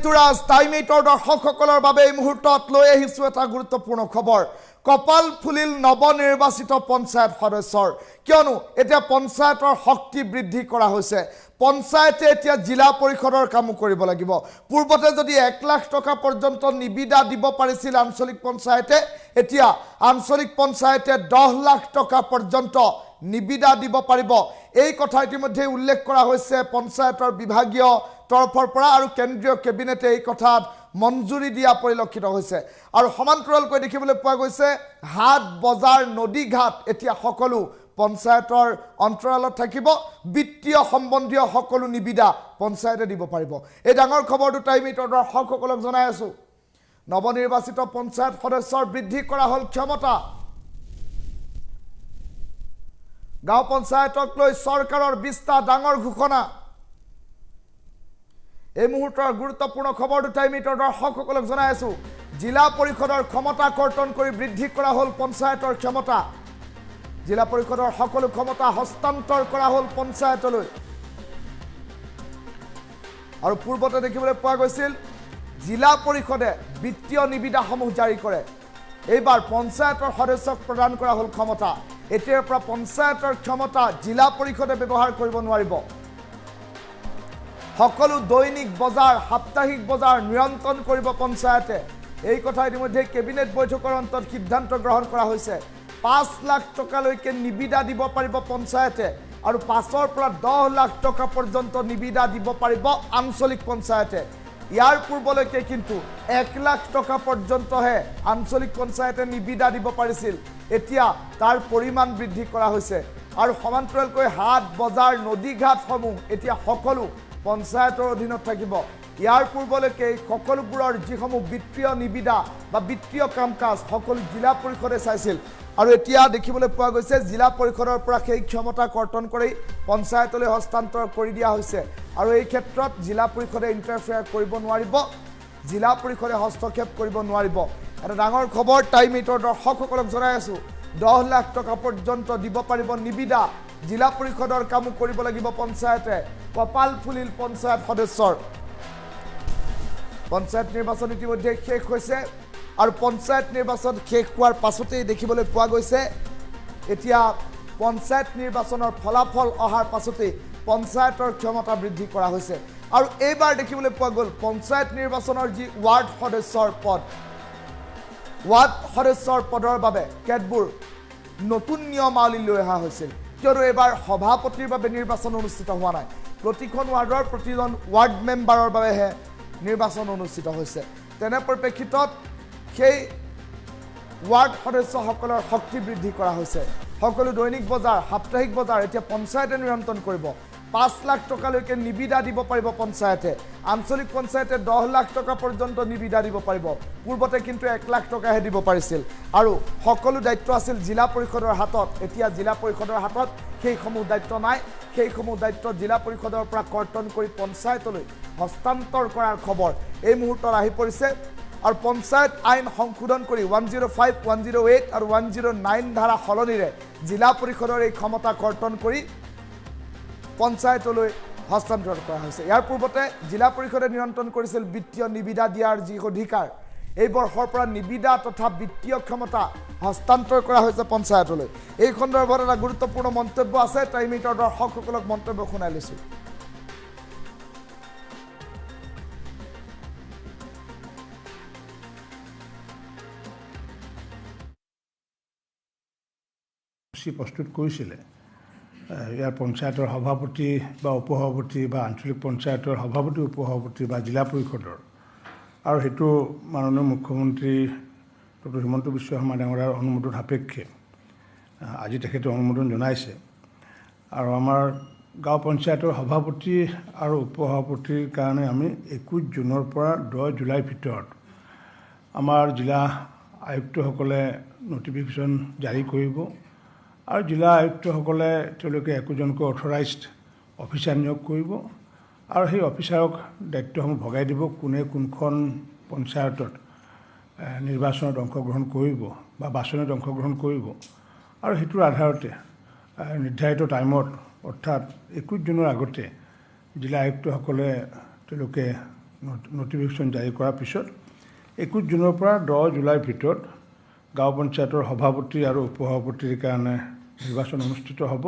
ঋতুৰাজ টাইমেটৰ দৰ্শকসকলৰ বাবে এই মুহূৰ্তত লৈ আহিছোঁ এটা গুৰুত্বপূৰ্ণ খবৰ। কপাল ফুলিল নৱনিৰ্বাচিত পঞ্চায়ত সদস্যৰ, কিয়নো এতিয়া পঞ্চায়তৰ শক্তি বৃদ্ধি কৰা হৈছে। পঞ্চায়তে এতিয়া জিলা পৰিষদৰ কামো কৰিব লাগিব। পূৰ্বতে যদি 1 লাখ টকা পৰ্যন্ত নিবিদা দিব পাৰিছিল আঞ্চলিক পঞ্চায়তে, এতিয়া আঞ্চলিক পঞ্চায়তে 10 লাখ টকা পৰ্যন্ত নিবিদা দিব পাৰিব। এই কথা ইতিমধ্যে উল্লেখ কৰা হৈছে পঞ্চায়তৰ বিভাগীয় তৰফৰ পৰা, আৰু কেন্দ্ৰীয় কেবিনেটে এই কথাত মঞ্জুৰি দিয়া পৰিলক্ষিত হৈছে। আৰু সমান্তৰালকৈ দেখিবলৈ পোৱা গৈছে হাট বজাৰ নদী ঘাট এতিয়া সকলো পঞ্চায়তৰ অন্তৰালত থাকিব। বিত্তীয় সম্বন্ধীয় সকলো নিবিদা পঞ্চায়তে দিব পাৰিব। এই ডাঙৰ খবৰটো টাইমেটৰ দৰ্শকসকলক জনাই আছোঁ। নৱনিৰ্বাচিত পঞ্চায়ত সদস্যৰ বৃদ্ধি কৰা হ'ল ক্ষমতা। গাঁও পঞ্চায়তক লৈ চৰকাৰৰ 20টা ডাঙৰ ঘোষণা। এই মুহূৰ্তৰ গুৰুত্বপূৰ্ণ খবৰটো টাইমেটৰ দৰ্শকসকলক জনাই আছোঁ। জিলা পৰিষদৰ ক্ষমতা কৰ্তন কৰি বৃদ্ধি কৰা হ'ল পঞ্চায়তৰ ক্ষমতা। জিলা পৰিষদৰ সকলো ক্ষমতা হস্তান্তৰ কৰা হ'ল পঞ্চায়তলৈ। আৰু পূৰ্বতে দেখিবলৈ পোৱা গৈছিল জিলা পৰিষদে বিত্তীয় নিবিদাসমূহ জাৰি কৰে। এইবাৰ পঞ্চায়তৰ সদস্যক প্ৰদান কৰা হ'ল ক্ষমতা। এতিয়াৰ পৰা পঞ্চায়তৰ ক্ষমতা জিলা পৰিষদে ব্যৱহাৰ কৰিব নোৱাৰিব। সকলো দৈনিক বজাৰ সাপ্তাহিক বজাৰ নিয়ন্ত্ৰণ কৰিব পঞ্চায়তে। এই কথা ইতিমধ্যে কেবিনেট বৈঠকৰ অন্তত সিদ্ধান্ত গ্ৰহণ কৰা হৈছে। 5 লাখ টকালৈকে নিবিদা দিব পাৰিব পঞ্চায়তে, আৰু 5ৰ পৰা 10 লাখ টকা পৰ্যন্ত নিবিদা দিব পাৰিব আঞ্চলিক পঞ্চায়তে। ইয়াৰ পূৰ্বলৈকে কিন্তু 1 লাখ টকা পৰ্যন্তহে আঞ্চলিক পঞ্চায়তে নিবিদা দিব পাৰিছিল। এতিয়া তাৰ পৰিমাণ বৃদ্ধি কৰা হৈছে। আৰু সমান্তৰালকৈ হাট বজাৰ নদী ঘাটসমূহ এতিয়া সকলো পঞ্চায়তৰ অধীনত থাকিব। ইয়াৰ পূৰ্বলৈকে সকলোবোৰৰ যিসমূহ বিত্তীয় নিবিদা বা বিত্তীয় কাম কাজ সকলো জিলা পৰিষদে চাইছিল, আৰু এতিয়া দেখিবলৈ পোৱা গৈছে জিলা পৰিষদৰ পৰা সেই ক্ষমতা কৰ্তন কৰি পঞ্চায়তলৈ হস্তান্তৰ কৰি দিয়া হৈছে। আৰু এই ক্ষেত্ৰত জিলা পৰিষদে ইণ্টাৰফেয়াৰ কৰিব নোৱাৰিব, জিলা পৰিষদে হস্তক্ষেপ কৰিব নোৱাৰিব। এটা ডাঙৰ খবৰ টাইমেটৰ দৰ্শকসকলক জনাই আছোঁ। 10 লাখ টকা পৰ্যন্ত দিব পাৰিব নিবিদা। জিলা পৰিষদৰ কামো কৰিব লাগিব পঞ্চায়তে। কপাল ফুলিল পঞ্চায়ত সদস্যৰ। পঞ্চায়ত নিৰ্বাচন ইতিমধ্যে শেষ হৈছে, আৰু পঞ্চায়ত নিৰ্বাচন শেষ হোৱাৰ পাছতেই দেখিবলৈ পোৱা গৈছে এতিয়া পঞ্চায়ত নিৰ্বাচনৰ ফলাফল অহাৰ পাছতেই পঞ্চায়তৰ ক্ষমতা বৃদ্ধি কৰা হৈছে। আৰু এইবাৰ দেখিবলৈ পোৱা গ'ল পঞ্চায়ত নিৰ্বাচনৰ যি ৱাৰ্ড সদস্যৰ পদ, ৱাৰ্ড সদস্যৰ পদৰ বাবে কেতবোৰ নতুন নিয়মাৱলী লৈ অহা হৈছিল, কিয়নো এইবাৰ সভাপতিৰ বাবে নিৰ্বাচন অনুষ্ঠিত হোৱা নাই। প্ৰতিখন ৱাৰ্ডৰ প্ৰতিজন ৱাৰ্ড মেম্বাৰৰ বাবেহে নিৰ্বাচন অনুষ্ঠিত হৈছে। তেনে পৰিপ্ৰেক্ষিতত সেই ৱাৰ্ড সদস্যসকলৰ শক্তি বৃদ্ধি কৰা হৈছে। সকলো দৈনিক বজাৰ সাপ্তাহিক বজাৰ এতিয়া পঞ্চায়তে নিয়ন্ত্ৰণ কৰিব। 5 লাখ টকালৈকে নিবিদা দিব পাৰিব পঞ্চায়তে। আঞ্চলিক পঞ্চায়তে 10 লাখ টকা পৰ্যন্ত নিবিদা দিব পাৰিব। পূৰ্বতে কিন্তু 1 লাখ টকাহে দিব পাৰিছিল, আৰু সকলো দায়িত্ব আছিল জিলা পৰিষদৰ হাতত। এতিয়া জিলা পৰিষদৰ হাতত সেইসমূহ দায়িত্ব নাই। সেইসমূহ দায়িত্ব জিলা পৰিষদৰ পৰা কৰ্তন কৰি পঞ্চায়তলৈ হস্তান্তৰ কৰাৰ খবৰ এই মুহূৰ্তত আহি পৰিছে। আৰু পঞ্চায়ত আইন সংশোধন কৰি 105, 108 আৰু 109 ধাৰা সলনিৰে জিলা পৰিষদৰ এই ক্ষমতা কৰ্তন কৰি পঞ্চায়তলৈ হস্তান্তৰ কৰা হৈছে। ইয়াৰ পূৰ্বতে জিলা পৰিষদে নিয়ন্ত্ৰণ কৰিছিল বিত্তীয় নিবিদা দিয়াৰ যি অধিকাৰ। এই বৰ্ষৰ পৰা নিবিদা তথা বিত্তীয় ক্ষমতা হস্তান্তৰ কৰা হৈছে পঞ্চায়তলৈ। এই সন্দৰ্ভত এটা গুৰুত্বপূৰ্ণ মন্তব্য আছে। টাইমেটৰ দৰ্শকসকলক মন্তব্য শুনাই লৈছোঁ। প্ৰস্তুত কৰিছিলে ইয়াৰ পঞ্চায়তৰ সভাপতি বা উপসভাপতি বা আঞ্চলিক পঞ্চায়তৰ সভাপতি উপসভাপতি বা জিলা পৰিষদৰ, আৰু সেইটো মাননীয় মুখ্যমন্ত্ৰী ডক্টৰ হিমন্ত বিশ্ব শৰ্মা ডাঙৰীয়াৰ অনুমোদন সাপেক্ষে আজি তেখেতে অনুমোদন জনাইছে। আৰু আমাৰ গাঁও পঞ্চায়তৰ সভাপতি আৰু উপসভাপতিৰ কাৰণে আমি 21 জুনৰ পৰা 10 জুলাইৰ ভিতৰত আমাৰ জিলা আয়ুক্তসকলে নটিফিকেশ্যন জাৰি কৰিব, আৰু জিলা আয়ুক্তসকলে তেওঁলোকে একোজনকৈ অথৰাইজড অফিচাৰ নিয়োগ কৰিব, আৰু সেই অফিচাৰক দায়িত্বসমূহ ভগাই দিব কোনে কোনখন পঞ্চায়তত নিৰ্বাচনত অংশগ্ৰহণ কৰিব বা বাছনিত অংশগ্ৰহণ কৰিব। আৰু সেইটোৰ আধাৰতে নিৰ্ধাৰিত টাইমত অৰ্থাৎ 21 জুনৰ আগতে জিলা আয়ুক্তসকলে তেওঁলোকে নটিফিকেশ্যন জাৰি কৰাৰ পিছত 21 জুনৰ পৰা 10 জুলাইৰ ভিতৰত গাঁও পঞ্চায়তৰ সভাপতি আৰু উপসভাপতিৰ কাৰণে নিৰ্বাচন অনুষ্ঠিত হ'ব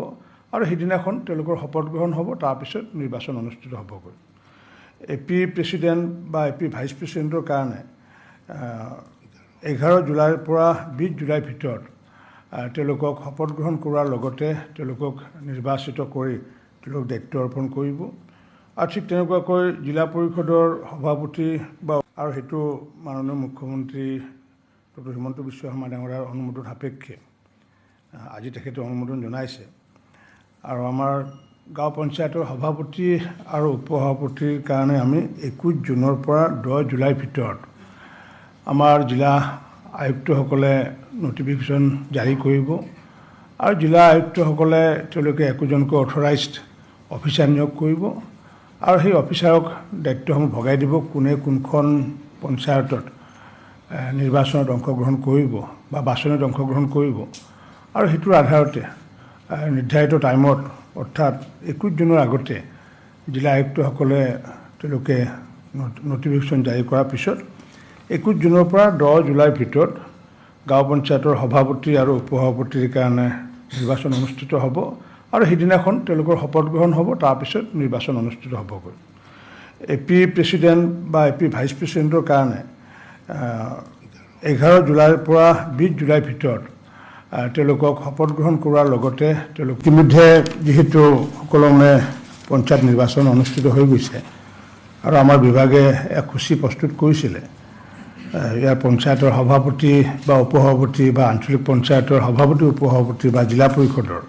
আৰু সেইদিনাখন তেওঁলোকৰ শপত গ্ৰহণ হ'ব। তাৰপিছত নিৰ্বাচন অনুষ্ঠিত হ'বগৈ। AP প্ৰেচিডেণ্ট বা AP ভাইচ প্ৰেচিডেণ্টৰ কাৰণে 11 জুলাইৰ পৰা 20 জুলাইৰ ভিতৰত তেওঁলোকক শপত গ্ৰহণ কৰাৰ লগতে তেওঁলোকক নিৰ্বাচিত কৰি তেওঁলোকক দায়িত্ব অৰ্পণ কৰিব। আৰু ঠিক তেনেকুৱাকৈ জিলা পৰিষদৰ সভাপতি বা আৰু সেইটো মাননীয় মুখ্যমন্ত্ৰী ডক্টৰ হিমন্ত বিশ্ব শৰ্মা ডাঙৰীয়াৰ অনুমোদন সাপেক্ষে আজি তেখেতে অনুমোদন জনাইছে। আৰু আমাৰ গাঁও পঞ্চায়তৰ সভাপতি আৰু উপসভাপতিৰ কাৰণে আমি 21 জুনৰ পৰা 10 জুলাইৰ ভিতৰত আমাৰ জিলা আয়ুক্তসকলে নটিফিকেশ্যন জাৰি কৰিব আৰু জিলা আয়ুক্তসকলে তেওঁলোকে একোজনকৈ অথৰাইজড অফিচাৰ নিয়োগ কৰিব আৰু সেই অফিচাৰক দায়িত্বসমূহ ভগাই দিব কোনে কোনখন পঞ্চায়তত নিৰ্বাচনত অংশগ্ৰহণ কৰিব বা বাছনিত অংশগ্ৰহণ কৰিব আৰু সেইটোৰ আধাৰতে নিৰ্ধাৰিত টাইমত অৰ্থাৎ 21 জুনৰ আগতে জিলা আয়ুক্তসকলে তেওঁলোকে নটিফিকেশ্যন জাৰি কৰাৰ পিছত 21 জুনৰ পৰা 10 জুলাইৰ ভিতৰত গাঁও পঞ্চায়তৰ সভাপতি আৰু উপসভাপতিৰ কাৰণে নিৰ্বাচন অনুষ্ঠিত হ'ব আৰু সেইদিনাখন তেওঁলোকৰ শপত গ্ৰহণ হ'ব। তাৰপিছত নিৰ্বাচন অনুষ্ঠিত হ'বগৈ। AP প্ৰেচিডেণ্ট বা AP ভাইচ প্ৰেচিডেণ্টৰ কাৰণে 11 জুলাইৰ পৰা 20 জুলাইৰ ভিতৰত তেওঁলোকক শপত গ্ৰহণ কৰাৰ লগতে তেওঁলোক ইতিমধ্যে যিহেতু সুকলমে পঞ্চায়ত নিৰ্বাচন অনুষ্ঠিত হৈ গৈছে আৰু আমাৰ বিভাগে এক সূচী প্ৰস্তুত কৰিছিলে ইয়াৰ পঞ্চায়তৰ সভাপতি বা উপসভাপতি বা আঞ্চলিক পঞ্চায়তৰ সভাপতি উপসভাপতি বা জিলা পৰিষদৰ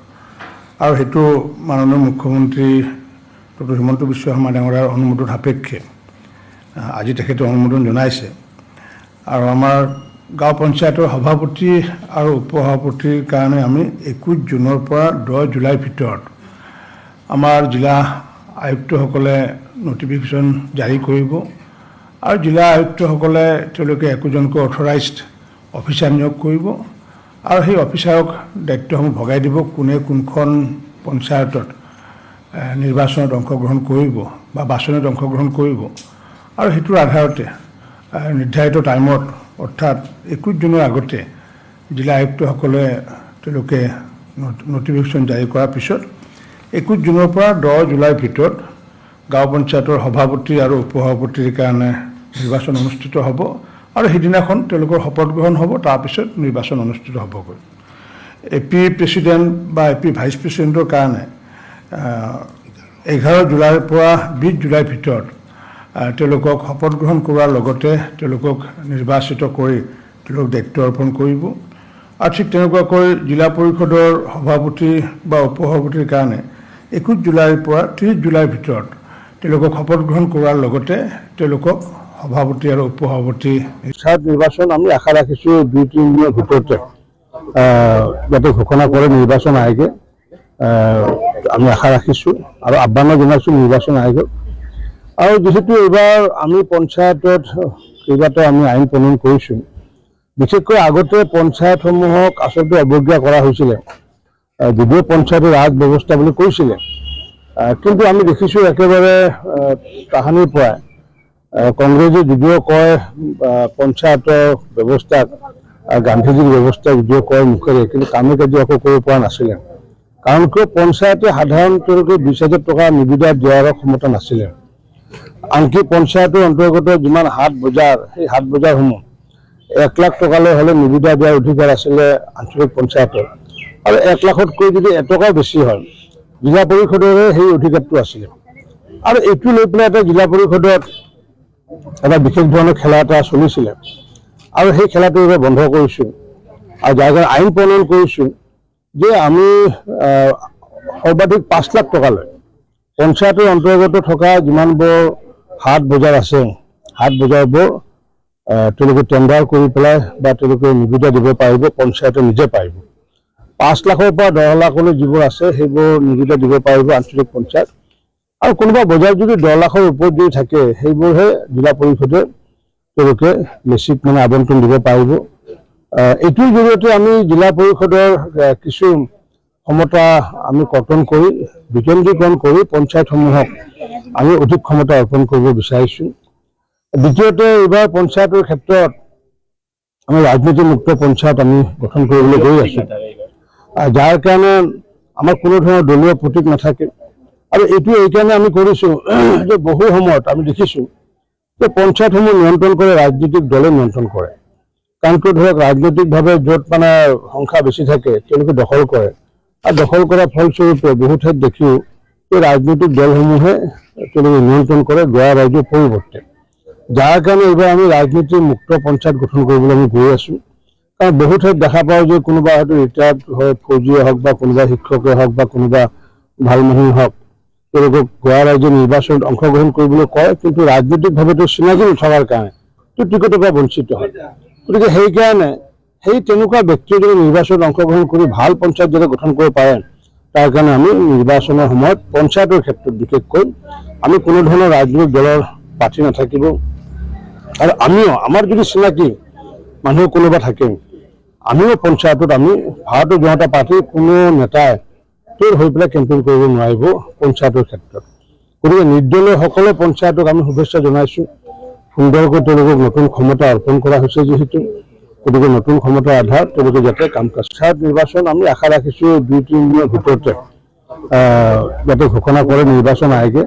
আৰু সেইটো মাননীয় মুখ্যমন্ত্ৰী ডক্টৰ হিমন্ত বিশ্ব শৰ্মা ডাঙৰীয়াৰ অনুমোদন সাপেক্ষে আজি তেখেতে অনুমোদন জনাইছে। আৰু আমাৰ গাঁও পঞ্চায়তৰ সভাপতি আৰু উপসভাপতিৰ কাৰণে আমি 21 জুনৰ পৰা 10 জুলাইৰ ভিতৰত আমাৰ জিলা আয়ুক্তসকলে নটিফিকেশ্যন জাৰি কৰিব আৰু জিলা আয়ুক্তসকলে তেওঁলোকে একোজনকৈ অথৰাইজড অফিচাৰ নিয়োগ কৰিব আৰু সেই অফিচাৰক দায়িত্বসমূহ ভগাই দিব কোনে কোনখন পঞ্চায়তত নিৰ্বাচনত অংশগ্ৰহণ কৰিব বা বাছনিত অংশগ্ৰহণ কৰিব আৰু সেইটোৰ আধাৰতে নিৰ্ধাৰিত টাইমত অৰ্থাৎ 21 জুনৰ আগতে জিলা আয়ুক্তসকলে তেওঁলোকে নটিফিকেশ্যন জাৰি কৰাৰ পিছত 21 জুনৰ পৰা 10 জুলাইৰ ভিতৰত গাঁও পঞ্চায়তৰ সভাপতি আৰু উপসভাপতিৰ কাৰণে নিৰ্বাচন অনুষ্ঠিত হ'ব আৰু সেইদিনাখন তেওঁলোকৰ শপত গ্ৰহণ হ'ব। তাৰপিছত নিৰ্বাচন অনুষ্ঠিত হ'বগৈ। AP প্ৰেচিডেণ্ট বা AP ভাইচ প্ৰেচিডেণ্টৰ কাৰণে 11 জুলাইৰ পৰা 20 জুলাইৰ ভিতৰত তেওঁলোকক শপত গ্ৰহণ কৰাৰ লগতে তেওঁলোকক নিৰ্বাচিত কৰি তেওঁলোকক দায়িত্ব অৰ্পণ কৰিব আৰু ঠিক তেনেকুৱাকৈ জিলা পৰিষদৰ সভাপতি বা উপসভাপতিৰ কাৰণে 21 জুলাইৰ পৰা 30 জুলাইৰ ভিতৰত তেওঁলোকক শপত গ্ৰহণ কৰাৰ লগতে তেওঁলোকক সভাপতি আৰু উপসভাপতি নিৰ্বাচন আমি আশা ৰাখিছোঁ 2-3 দিনৰ ভিতৰতে যাতে ঘোষণা কৰে নিৰ্বাচন আয়োগে আমি আশা ৰাখিছোঁ আৰু আহ্বান জনাইছোঁ নিৰ্বাচন আয়োগক। আৰু যিহেতু এইবাৰ আমি পঞ্চায়তত কেইবাটাও আমি আইন প্ৰণয়ন কৰিছোঁ বিশেষকৈ আগতে পঞ্চায়তসমূহক আচলতে অৱজ্ঞা কৰা হৈছিলে যদিও পঞ্চায়তৰ ৰাজ ব্যৱস্থা বুলি কৈছিলে কিন্তু আমি দেখিছোঁ একেবাৰে তাহানিৰ পৰা কংগ্ৰেছে যদিও কয় পঞ্চায়তৰ ব্যৱস্থাক গান্ধীজীৰ ব্যৱস্থা যদিও কয় মুখেৰে কিন্তু কামে কাজে একো কৰিব পৰা নাছিলে কাৰণ কিয় পঞ্চায়তে সাধাৰণতে 20,000 টকা নিবিদা দিয়াৰ ক্ষমতা নাছিলে। আনকি পঞ্চায়তৰ অন্তৰ্গত যিমান হাট বজাৰ সেই হাট বজাৰসমূহ 1 লাখ টকালৈ হ'লে নিবিদা দিয়াৰ অধিকাৰ আছিলে আঞ্চলিক পঞ্চায়তৰ আৰু 1 লাখতকৈ যদি এটকা বেছি হয় জিলা পৰিষদৰে সেই অধিকাৰটো আছিলে আৰু এইটো লৈ পেলাই এটা জিলা পৰিষদত এটা বিশেষ ধৰণৰ খেলা এটা চলিছিলে আৰু সেই খেলাটো এইবাৰ বন্ধ কৰিছোঁ আৰু যাৰ কাৰণে আইন প্ৰণয়ন কৰিছোঁ যে আমি সৰ্বাধিক 5 লাখ টকালৈ পঞ্চায়তৰ অন্তৰ্গত থকা যিমানবোৰ হাট বজাৰ আছে হাট বজাৰবোৰ তেওঁলোকে টেণ্ডাৰ কৰি পেলাই বা তেওঁলোকে নিবিদা দিব পাৰিব পঞ্চায়তে নিজে পাৰিব 5 লাখৰ পৰা 10 লাখলৈ যিবোৰ আছে সেইবোৰ নিবিদা দিব পাৰিব আঞ্চলিক পঞ্চায়ত আৰু কোনোবা বজাৰ যদি 10 লাখৰ ওপৰত যদি থাকে সেইবোৰহে জিলা পৰিষদে তেওঁলোকে বেছিক আবণ্টন দিব পাৰিব। এইটোৰ জৰিয়তে আমি জিলা পৰিষদৰ কিছু ক্ষমতা আমি কৰ্তন কৰি বিকেন্দ্ৰীকৰণ কৰি পঞ্চায়তসমূহক আমি অধিক ক্ষমতা অৰ্পণ কৰিব বিচাৰিছোঁ দ্বিতীয়তে এইবাৰ পঞ্চায়তৰ ক্ষেত্ৰত আমি ৰাজনীতি মুক্ত পঞ্চায়ত আমি গঠন কৰিবলৈ গৈ আছো, যাৰ কাৰণে আমাৰ কোনো ধৰণৰ দলীয় প্ৰতীক নাথাকে। আৰু এইটো এইকাৰণে আমি কৰিছো যে বহু সময়ত আমি দেখিছো যে পঞ্চায়তসমূহ নিয়ন্ত্ৰণ কৰে ৰাজনৈতিক দলে নিয়ন্ত্ৰণ কৰে। কাৰণ কিয় ধৰক ৰাজনৈতিকভাৱে য'ত মানে সংখ্যা বেছি থাকে তেওঁলোকে দখল কৰে, আৰু দখল কৰাৰ ফলস্বৰূপে বহু ঠাইত দেখিও এই ৰাজনৈতিক দলসমূহে তেওঁলোকে নিয়ন্ত্ৰণ কৰে গঞা ৰাইজৰ পৰিৱৰ্তে। যাৰ কাৰণে এইবাৰ আমি ৰাজনীতি মুক্ত পঞ্চায়ত গঠন কৰিবলৈ আমি গৈ আছো। কাৰণ বহু ঠাইত দেখা পাওঁ যে কোনোবা হয়তো ৰিটায়াৰ্ড হয়, ফৌজিয়ে হওক বা কোনোবা শিক্ষকে হওক বা কোনোবা ভাল মানুহ হওক, তেওঁলোকক গঞা ৰাইজে নিৰ্বাচনত অংশগ্ৰহণ কৰিবলৈ কয়, কিন্তু ৰাজনৈতিকভাৱেতো চিনাকি নথকাৰ কাৰণে টিকটৰ পৰা বঞ্চিত হয়। গতিকে সেইকাৰণে সেই তেনেকুৱা ব্যক্তিয়ে যদি নিৰ্বাচনত অংশগ্ৰহণ কৰি ভাল পঞ্চায়ত যাতে গঠন কৰিব পাৰে, তাৰ কাৰণে আমি নিৰ্বাচনৰ সময়ত পঞ্চায়তৰ ক্ষেত্ৰত বিশেষকৈ আমি কোনো ধৰণৰ ৰাজনৈতিক দলৰ প্ৰাৰ্থী নাথাকিব। আৰু আমিও আমাৰ যদি চিনাকি মানুহ কোনোবা থাকে, আমিও পঞ্চায়তত আমি ভাৰতীয় জনতা পাৰ্টীৰ কোনো নেতাই তোৰ হৈ পেলাই কেম্পেইন কৰিব নোৱাৰিব পঞ্চায়তৰ ক্ষেত্ৰত। গতিকে নিৰ্দলীয়সকলে পঞ্চায়তক আমি শুভেচ্ছা জনাইছোঁ। সুন্দৰকৈ তেওঁলোকক নতুন ক্ষমতা অৰ্পণ কৰা হৈছে যিহেতু, গতিকে নতুন ক্ষমতাৰ আধাৰত তেওঁলোকে যাতে কাম কাজ নিৰ্বাচন আমি আশা ৰাখিছোঁ 2-3 দিনৰ ভিতৰতে যাতে ঘোষণা কৰে নিৰ্বাচন আয়োগে,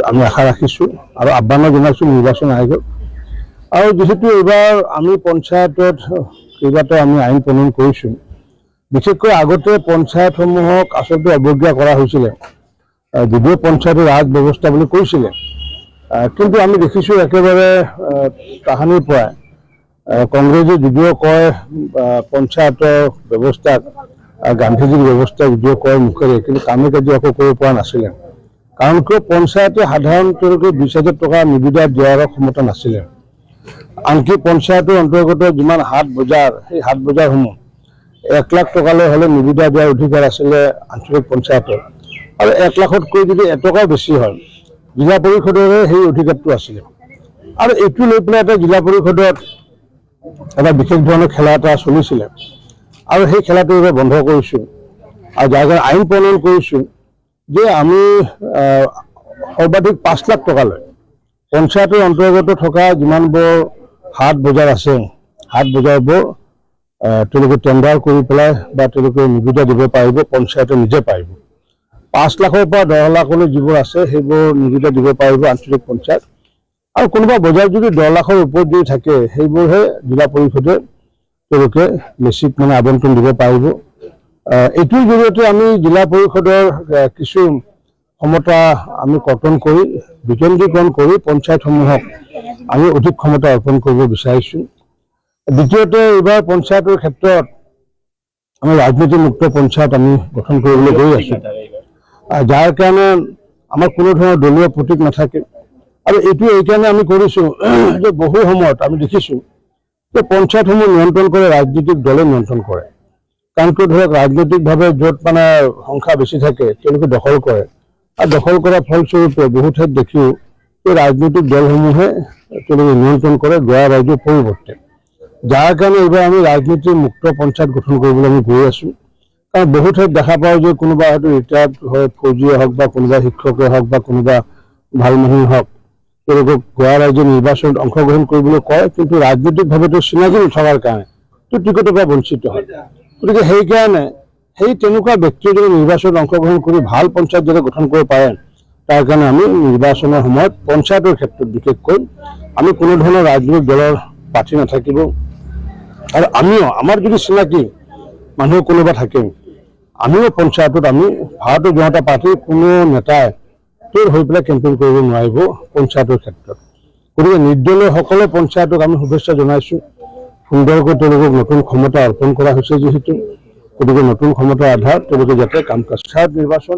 আমি আশা ৰাখিছোঁ আৰু আহ্বান জনাইছোঁ নিৰ্বাচন আয়োগক। আৰু যিহেতু এইবাৰ আমি পঞ্চায়তত কেইবাটাও আমি আইন প্ৰণয়ন কৰিছোঁ, বিশেষকৈ আগতে পঞ্চায়তসমূহক আচলতে অৱজ্ঞা কৰা হৈছিলে, যদিও পঞ্চায়তৰ ৰাজ ব্যৱস্থা বুলি কৈছিলে, কিন্তু আমি দেখিছোঁ একেবাৰে তাহানিৰ পৰাই কংগ্ৰেছে যদিও কয় পঞ্চায়তৰ ব্যৱস্থাক গান্ধীজীৰ ব্যৱস্থা যদিও কয় মুখেৰে, কিন্তু কামে কাজে একো কৰিব পৰা নাছিলে। কাৰণ কিয় পঞ্চায়তে সাধাৰণ তেওঁলোকে 20,000 টকা নিবিদা দিয়াৰ ক্ষমতা নাছিলে। আনকি পঞ্চায়তৰ অন্তৰ্গত যিমান হাট বজাৰ, সেই হাট বজাৰসমূহ 1 লাখ টকালৈ হ'লে নিবিদা দিয়াৰ অধিকাৰ আছিলে আঞ্চলিক পঞ্চায়তৰ, আৰু 1 লাখতকৈ যদি এটকাও বেছি হয় জিলা পৰিষদৰে সেই অধিকাৰটো আছিলে। আৰু এইটো লৈ পেলাই এটা জিলা পৰিষদত এটা বিশেষ ধৰণৰ খেলা এটা চলিছিলে, আৰু সেই খেলাটো এইবাৰ বন্ধ কৰিছোঁ। আৰু যাৰ কাৰণে আইন প্ৰণয়ন কৰিছোঁ যে আমি সৰ্বাধিক 5 লাখ টকালৈ পঞ্চায়তৰ অন্তৰ্গত থকা যিমানবোৰ হাট বজাৰ আছে, হাট বজাৰবোৰ তেওঁলোকে টেণ্ডাৰ কৰি পেলাই বা তেওঁলোকে নিবিদা দিব পাৰিব, পঞ্চায়তে নিজে পাৰিব। 5 লাখৰ পৰা 10 লাখলৈ যিবোৰ আছে সেইবোৰ নিবিদা দিব পাৰিব আঞ্চলিক পঞ্চায়ত। আৰু কোনোবা বজাৰ যদি 10 লাখৰ ওপৰত যদি থাকে সেইবোৰহে জিলা পৰিষদে তেওঁলোকে বেছিক মানে আবণ্টন দিব পাৰিব। এইটোৰ জৰিয়তে আমি জিলা পৰিষদৰ কিছু ক্ষমতা আমি কৰ্তন কৰি বিকেন্দ্ৰীকৰণ কৰি পঞ্চায়তসমূহক আমি অধিক ক্ষমতা অৰ্পণ কৰিব বিচাৰিছোঁ। দ্বিতীয়তে এইবাৰ পঞ্চায়তৰ ক্ষেত্ৰত আমি ৰাজনীতি মুক্ত পঞ্চায়ত আমি গঠন কৰিবলৈ গৈ আছোঁ, যাৰ কাৰণে আমাৰ কোনো ধৰণৰ দলীয় প্ৰতীক নাথাকে। আৰু এইটো এইকাৰণে আমি কৰিছোঁ যে বহু সময়ত আমি দেখিছোঁ যে পঞ্চায়তসমূহ নিয়ন্ত্ৰণ কৰে ৰাজনৈতিক দলে নিয়ন্ত্ৰণ কৰে। কাৰণ কিয় ধৰক ৰাজনৈতিকভাৱে য'ত মানে সংখ্যা বেছি থাকে তেওঁলোকে দখল কৰে, আৰু দখল কৰাৰ ফলস্বৰূপে বহু ঠাইত দেখিও এই ৰাজনৈতিক দলসমূহে তেওঁলোকে নিয়ন্ত্ৰণ কৰে গঞা ৰাইজৰ পৰিৱৰ্তে। যাৰ কাৰণে এইবাৰ আমি ৰাজনীতি মুক্ত পঞ্চায়ত গঠন কৰিবলৈ আমি গৈ আছোঁ। কাৰণ বহু ঠাইত দেখা পাওঁ যে কোনোবা হয়তো ৰিটায়াৰ্ড হয়, ফৌজিয়ে হওক বা কোনোবা শিক্ষকে হওক বা কোনোবা ভাল মানুহ হওক, তেওঁলোকক গঞা ৰাইজে নিৰ্বাচনত অংশগ্ৰহণ কৰিবলৈ কয়, কিন্তু ৰাজনৈতিকভাৱেতো চিনাকি নথকাৰ কাৰণে টিকটৰ পৰা বঞ্চিত হয়। গতিকে সেইকাৰণে সেই তেনেকুৱা ব্যক্তিয়ে যদি নিৰ্বাচনত অংশগ্ৰহণ কৰি ভাল পঞ্চায়ত যাতে গঠন কৰিব পাৰে, তাৰ কাৰণে আমি নিৰ্বাচনৰ সময়ত পঞ্চায়তৰ ক্ষেত্ৰত বিশেষকৈ আমি কোনো ধৰণৰ ৰাজনৈতিক দলৰ প্ৰাৰ্থী নাথাকিব। আৰু আমিও আমাৰ যদি চিনাকি মানুহ কোনোবা থাকে, আমিও পঞ্চায়তত আমি ভাৰতীয় জনতা পাৰ্টীৰ কোনো নেতাই তোৰ হৈ পেলাই কেম্পেইন কৰিব নোৱাৰিব পঞ্চায়তৰ ক্ষেত্ৰত। গতিকে নিৰ্দলীয়সকলে পঞ্চায়তক আমি শুভেচ্ছা জনাইছোঁ। সুন্দৰকৈ তেওঁলোকক নতুন ক্ষমতা অৰ্পণ কৰা হৈছে যিহেতু, গতিকে নতুন ক্ষমতাৰ আধাৰত তেওঁলোকে যাতে কাম কাজ নিৰ্বাচন